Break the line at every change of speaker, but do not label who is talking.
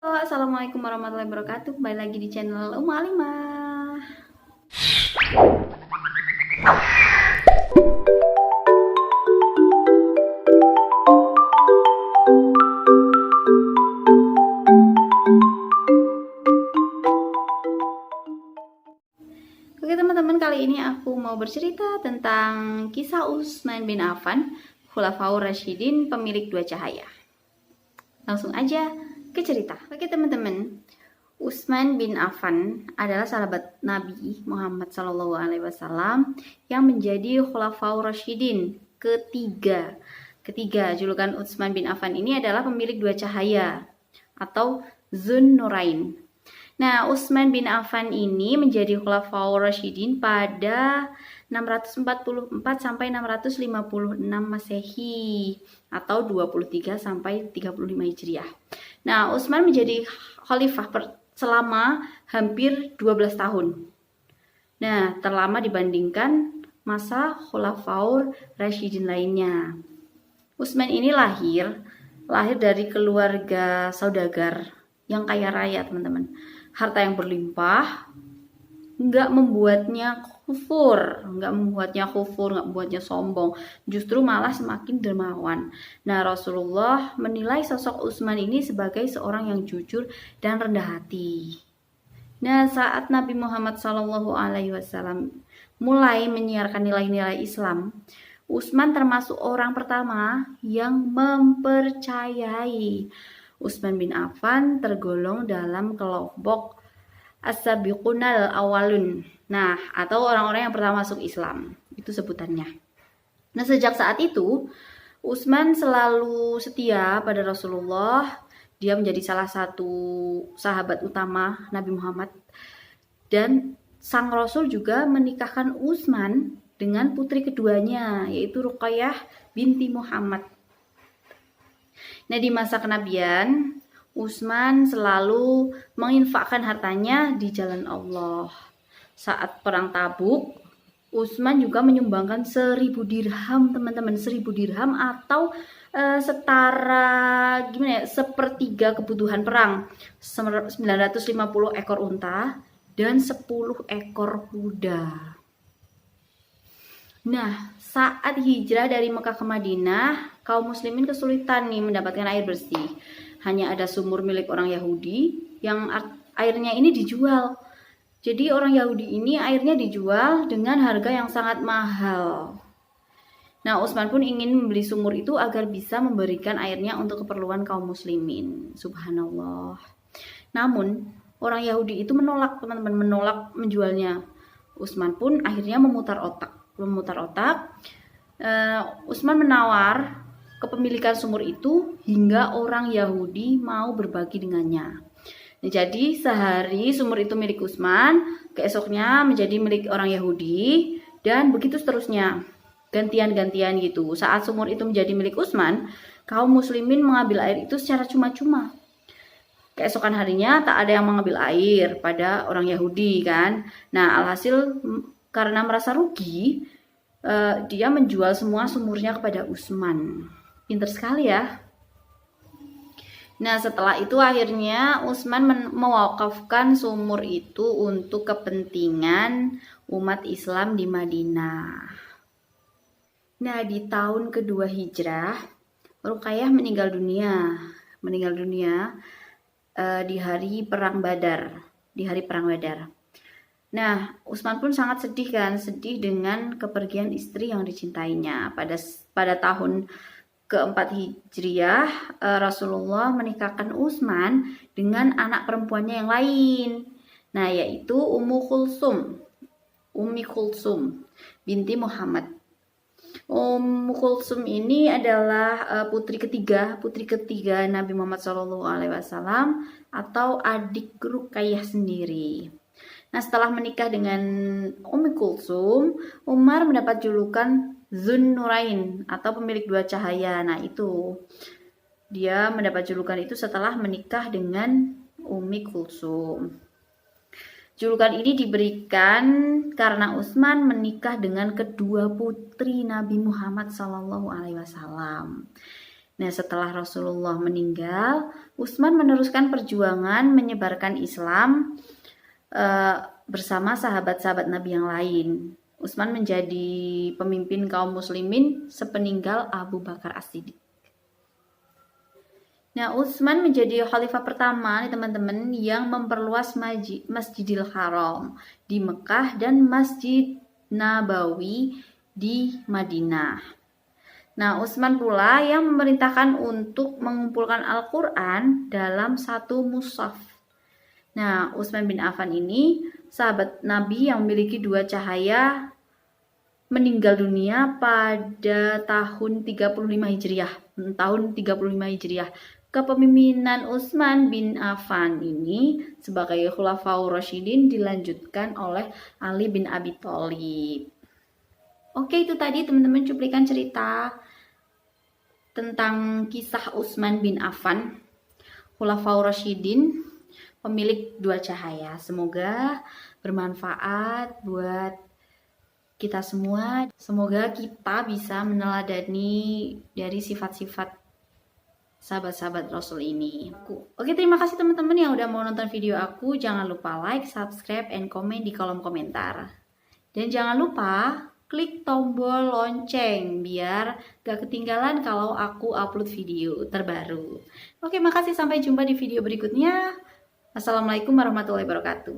Halo, assalamualaikum warahmatullahi wabarakatuh. Kembali lagi di channel Ummu Alimah. Oke teman-teman, kali ini aku mau bercerita tentang kisah Utsman bin Affan, Khulafaur Rasyidin, pemilik dua cahaya. Langsung aja ke cerita. Oke teman-teman, Utsman bin Affan adalah sahabat Nabi Muhammad SAW yang menjadi Khulafaur Rasyidin ketiga. Julukan Utsman bin Affan ini adalah pemilik dua cahaya atau Dzun Nurain. Nah, Utsman bin Affan ini menjadi Khulafaur Rasyidin pada 644 sampai 656 Masehi atau 23 sampai 35 Hijriah. Nah, Utsman menjadi khalifah selama hampir 12 tahun. Nah, terlama dibandingkan masa Khulafaur Rasyidin lainnya. Utsman ini lahir dari keluarga saudagar yang kaya raya, teman-teman. Harta yang berlimpah, nggak membuatnya kufur, nggak membuatnya sombong, justru malah semakin dermawan. Nah, Rasulullah menilai sosok Utsman ini sebagai seorang yang jujur dan rendah hati. Nah, saat Nabi Muhammad SAW mulai menyiarkan nilai-nilai Islam, Utsman termasuk orang pertama yang mempercayai. Utsman bin Affan tergolong dalam kelompok as-sabiqunal awalun. Nah, atau orang-orang yang pertama masuk Islam. Itu sebutannya. Nah, sejak saat itu, Utsman selalu setia pada Rasulullah. Dia menjadi salah satu sahabat utama Nabi Muhammad. Dan sang Rasul juga menikahkan Utsman dengan putri keduanya, yaitu Ruqayyah binti Muhammad. Nah, di masa kenabian, Utsman selalu menginfakkan hartanya di jalan Allah. Saat perang Tabuk, Utsman juga menyumbangkan 1000 dirham, teman-teman. 1000 dirham atau setara sepertiga kebutuhan perang. 950 ekor unta dan 10 ekor kuda. Nah, saat hijrah dari Mekah ke Madinah, kaum muslimin kesulitan nih mendapatkan air bersih. Hanya ada sumur milik orang Yahudi yang airnya ini dijual. Jadi orang Yahudi ini airnya dijual dengan harga yang sangat mahal. Nah, Utsman pun ingin membeli sumur itu agar bisa memberikan airnya untuk keperluan kaum muslimin. Subhanallah. Namun, orang Yahudi itu menolak, teman-teman, menolak menjualnya. Utsman pun akhirnya memutar otak. Utsman menawar kepemilikan sumur itu hingga orang Yahudi mau berbagi dengannya. Nah, jadi sehari sumur itu milik Utsman, keesoknya menjadi milik orang Yahudi, dan begitu seterusnya, gantian-gantian gitu. Saat sumur itu menjadi milik Utsman, kaum muslimin mengambil air itu secara cuma-cuma. Keesokan harinya tak ada yang mengambil air pada orang Yahudi kan. Nah, alhasil karena merasa rugi, dia menjual semua sumurnya kepada Utsman. Pinter sekali ya. Nah, setelah itu akhirnya Utsman mewakafkan sumur itu untuk kepentingan umat Islam di Madinah. Nah, di tahun kedua hijrah, Ruqayyah meninggal dunia di hari perang Badar. Nah, Utsman pun sangat sedih dengan kepergian istri yang dicintainya. Pada tahun keempat Hijriah, Rasulullah menikahkan Utsman dengan anak perempuannya yang lain. Nah, yaitu Ummi Kulsum binti Muhammad. Ummu Kulsum ini adalah putri ketiga Nabi Muhammad SAW atau adik Ruqayyah sendiri. Nah, setelah menikah dengan Ummi Kulsum, Umar mendapat julukan Dzun Nurain atau pemilik dua cahaya. Nah, itu dia mendapat julukan itu setelah menikah dengan Ummi Kulsum. Julukan ini diberikan karena Utsman menikah dengan kedua putri Nabi Muhammad SAW. Nah, setelah Rasulullah meninggal, Utsman meneruskan perjuangan menyebarkan Islam bersama sahabat-sahabat Nabi yang lain. Utsman menjadi pemimpin kaum muslimin sepeninggal Abu Bakar As-Siddiq. Nah, Utsman menjadi khalifah pertama nih teman-teman yang memperluas Masjidil Haram di Mekah dan Masjid Nabawi di Madinah. Nah, Utsman pula yang memerintahkan untuk mengumpulkan Al-Quran dalam satu mushaf. Nah, Utsman bin Affan ini sahabat Nabi yang memiliki dua cahaya, meninggal dunia pada tahun 35 Hijriah. Tahun 35 Hijriah. Kepemimpinan Utsman bin Affan ini sebagai Khulafaur Rasyidin dilanjutkan oleh Ali bin Abi Thalib. Oke, itu tadi teman-teman cuplikan cerita tentang kisah Utsman bin Affan, Khulafaur Rasyidin, pemilik dua cahaya. Semoga bermanfaat buat kita semua. Semoga kita bisa meneladani dari sifat-sifat sahabat-sahabat Rasul ini. Oke, terima kasih teman-teman yang udah mau nonton video aku. Jangan lupa like, subscribe, and komen di kolom komentar. Dan jangan lupa klik tombol lonceng biar gak ketinggalan kalau aku upload video terbaru. Oke, makasih. Sampai jumpa di video berikutnya. Assalamualaikum warahmatullahi wabarakatuh.